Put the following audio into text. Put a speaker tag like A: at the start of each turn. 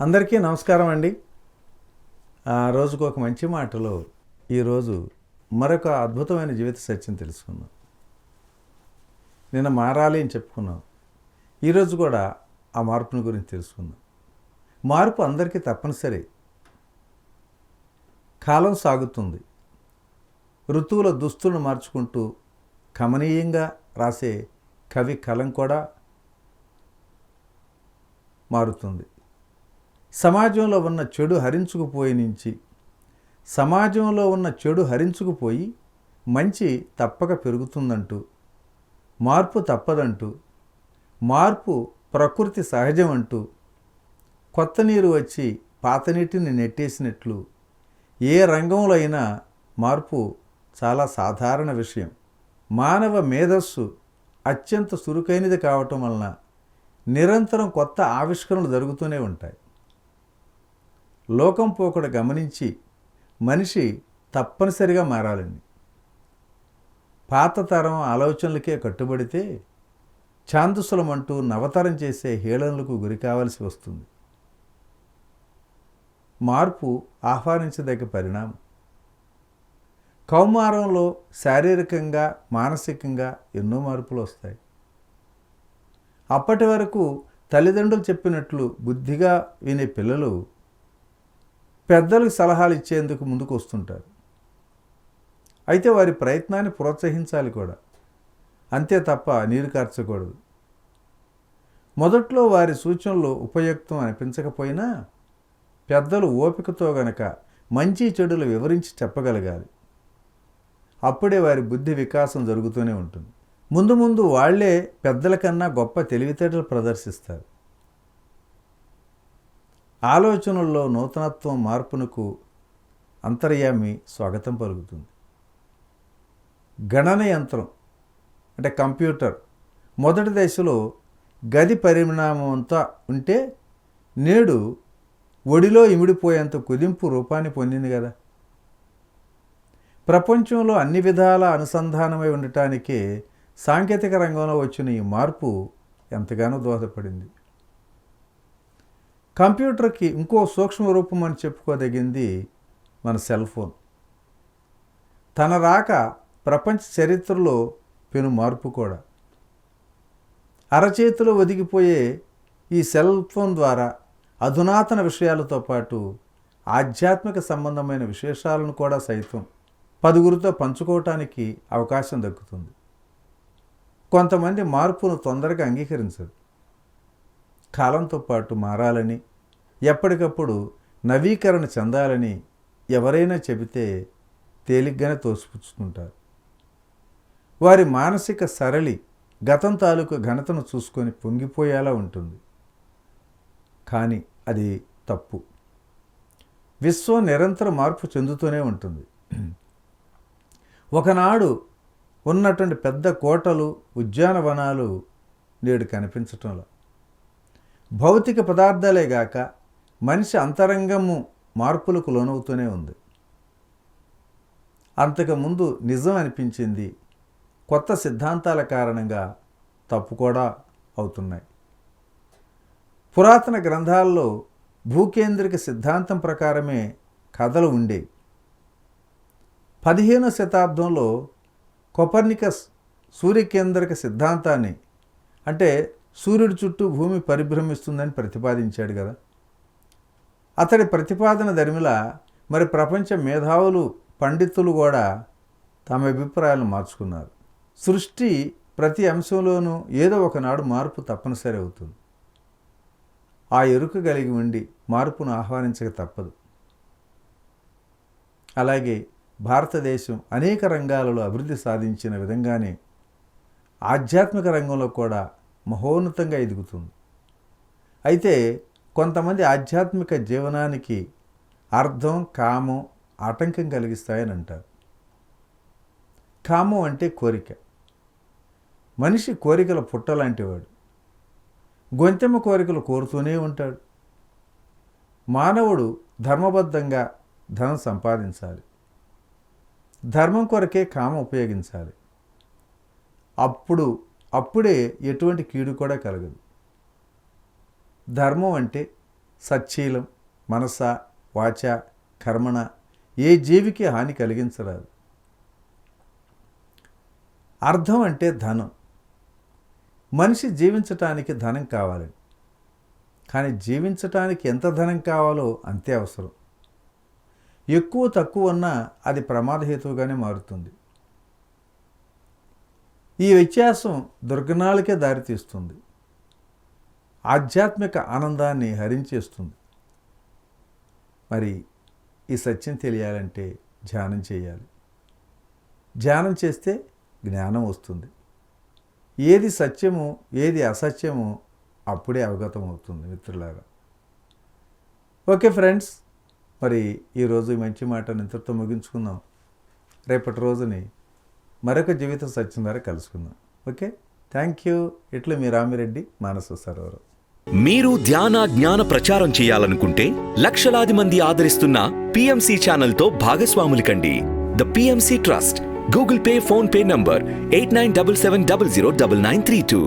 A: అందరికీ నమస్కారం అండి. రోజుకు ఒక మంచి మాటలో ఈరోజు మరొక అద్భుతమైన జీవిత సత్యం తెలుసుకున్నాం. నిన్న మారాలి అని చెప్పుకున్నాం. ఈరోజు కూడా ఆ మార్పుని గురించి తెలుసుకుందాం. మార్పు అందరికీ తప్పనిసరి. కాలం సాగుతుంది. ఋతువుల దుస్తులను మార్చుకుంటూ కమనీయంగా రాసే కవి కలం కూడా మారుతుంది. సమాజంలో ఉన్న చెడు హరించుకుపోయి మంచి తప్పక పెరుగుతుందంటూ, మార్పు తప్పదంటూ, మార్పు ప్రకృతి సహజం అంటూ, కొత్త నీరు వచ్చి పాత నీటిని నెట్టేసినట్లు ఏ రంగంలో అయినా మార్పు చాలా సాధారణ విషయం. మానవ మేధస్సు అత్యంత చురుకైనది కావటం వలన నిరంతరం కొత్త ఆవిష్కరణలు జరుగుతూనే ఉంటాయి. లోకం పోకడ గమనించి మనిషి తప్పనిసరిగా మారాలండి. పాత తరం ఆలోచనలకే కట్టుబడితే ఛాందసులమంటూ నవతరం చేసే హేళనలకు గురి కావాల్సి వస్తుంది. మార్పు ఆహ్వానించదగ్గ పరిణామం. కౌమారంలో శారీరకంగా మానసికంగా ఎన్నో మార్పులు వస్తాయి. అప్పటి వరకు తల్లిదండ్రులు చెప్పినట్లు బుద్ధిగా వినే పిల్లలు పెద్దలకు సలహాలు ఇచ్చేందుకు ముందుకు వస్తుంటారు. అయితే వారి ప్రయత్నాన్ని ప్రోత్సహించాలి కూడా, అంతే తప్ప నీరు కార్చకూడదు. మొదట్లో వారి సూచనలు ఉపయుక్తం అనిపించకపోయినా పెద్దలు ఓపికతో గనక మంచి చెడులు వివరించి చెప్పగలగాలి. అప్పుడే వారి బుద్ధి వికాసం జరుగుతూనే ఉంటుంది. ముందు ముందు వాళ్లే పెద్దల కన్నా గొప్ప తెలివితేటలు ప్రదర్శిస్తారు. ఆలోచనల్లో నూతనత్వం మార్పునకు అంతర్యామి స్వాగతం పలుకుతుంది. గణన యంత్రం అంటే కంప్యూటర్ మొదటి దశలో గది పరిణామంతో ఉంటే నేడు ఒడిలో ఇమిడిపోయేంత కుదింపు రూపాన్ని పొందింది కదా. ప్రపంచంలో అన్ని విధాల అనుసంధానమై ఉండటానికే సాంకేతిక రంగంలో వచ్చిన ఈ మార్పు ఎంతగానో దోహదపడింది. కంప్యూటర్కి ఇంకో సూక్ష్మ రూపం అని చెప్పుకోదగింది మన సెల్ ఫోన్. తన రాక ప్రపంచ చరిత్రలో పెను మార్పు కూడా. అరచేతిలో ఒదిగిపోయే ఈ సెల్ ఫోన్ ద్వారా అధునాతన విషయాలతో పాటు ఆధ్యాత్మిక సంబంధమైన విశేషాలను కూడా సైతం పదుగురితో పంచుకోవటానికి అవకాశం దక్కుతుంది. కొంతమంది మార్పును తొందరగా అంగీకరించరు. కాలంతో పాటు మారాలని, ఎప్పటికప్పుడు నవీకరణ చెందాలని ఎవరైనా చెబితే తేలిగ్గానే తోసిపుచ్చుకుంటారు. వారి మానసిక సరళి గతం తాలూకు ఘనతను చూసుకొని పొంగిపోయేలా ఉంటుంది. కానీ అది తప్పు. విశ్వం నిరంతరం మార్పు చెందుతూనే ఉంటుంది. ఒకనాడు ఉన్నటువంటి పెద్ద కోటలు, ఉద్యానవనాలు నేడు కనిపించటంలో. భౌతిక పదార్థాలే గాక మనిషి అంతరంగము మార్పులకు లోనవుతూనే ఉంది. అంతకుముందు నిజం అనిపించింది కొత్త సిద్ధాంతాల కారణంగా తప్పు కూడా అవుతున్నాయి. పురాతన గ్రంథాల్లో భూకేంద్రిక సిద్ధాంతం ప్రకారమే కథలు ఉండేవి. 15వ శతాబ్దంలో కోపర్నికస్ సూర్యకేంద్రిక సిద్ధాంతాన్ని, అంటే సూర్యుడి చుట్టూ భూమి పరిభ్రమిస్తుందని ప్రతిపాదించాడు కదా. అతడి ప్రతిపాదన ధర్మిలా మరి ప్రపంచ మేధావులు, పండితులు కూడా తమ అభిప్రాయాలను మార్చుకున్నారు. సృష్టి ప్రతి అంశంలోనూ ఏదో ఒకనాడు మార్పు తప్పనిసరి అవుతుంది. ఆ ఎరుక కలిగి ఉండి మార్పును ఆహ్వానించక తప్పదు. అలాగే భారతదేశం అనేక రంగాలలో అభివృద్ధి సాధించిన విధంగానే ఆధ్యాత్మిక రంగంలో కూడా మహోన్నతంగా ఎదుగుతుంది. అయితే కొంతమంది ఆధ్యాత్మిక జీవనానికి అర్థం, కామం ఆటంకం కలిగిస్తాయని అంటారు. కామం అంటే కోరిక. మనిషి కోరికల పుట్టలాంటివాడు. గొంతెమ్మ కోరికలు కోరుతూనే ఉంటాడు. మానవుడు ధర్మబద్ధంగా ధనం సంపాదించాలి. ధర్మం కొరకే కామం ఉపయోగించాలి. అప్పుడే ఎటువంటి కీడు కూడా కలగదు. ధర్మం అంటే సచ్చీలం మనస వాచ కర్మణ ఏ జీవికి హాని కలిగించరాదు. అర్థం అంటే ధనం. మనిషి జీవించటానికి ధనం కావాలి, కానీ జీవించటానికి ఎంత ధనం కావాలో అంతే అవసరం. ఎక్కువ తక్కువ ఉన్నా అది ప్రమాదహేతువుగానే మారుతుంది. ఈ వ్యత్యాసం దుర్గుణాలకే దారితీస్తుంది, ఆధ్యాత్మిక ఆనందాన్ని హరించేస్తుంది. మరి ఈ సత్యం తెలియాలంటే ధ్యానం చేయాలి. ధ్యానం చేస్తే జ్ఞానం వస్తుంది. ఏది సత్యము ఏది అసత్యము అప్పుడే అవగతం అవుతుంది మిత్రులారా. ఓకే ఫ్రెండ్స్, మరి ఈరోజు మంచి మాటను ఇంతటితో ముగించుకుందాం. రేపటి రోజుని మరొక జీవిత సత్యం ద్వారా కలుసుకుందాం. Okay, thank you. ఇట్లా మీ రామిరెడ్డి, మానస సరోవరం.
B: మీరు ధ్యాన జ్ఞాన ప్రచారం చేయాలనుకుంటే లక్షలాది మంది ఆదరిస్తున్న PMC ఛానల్తో భాగస్వాములు కండి. The PMC trust, Google pay, phone pay number 8977009932.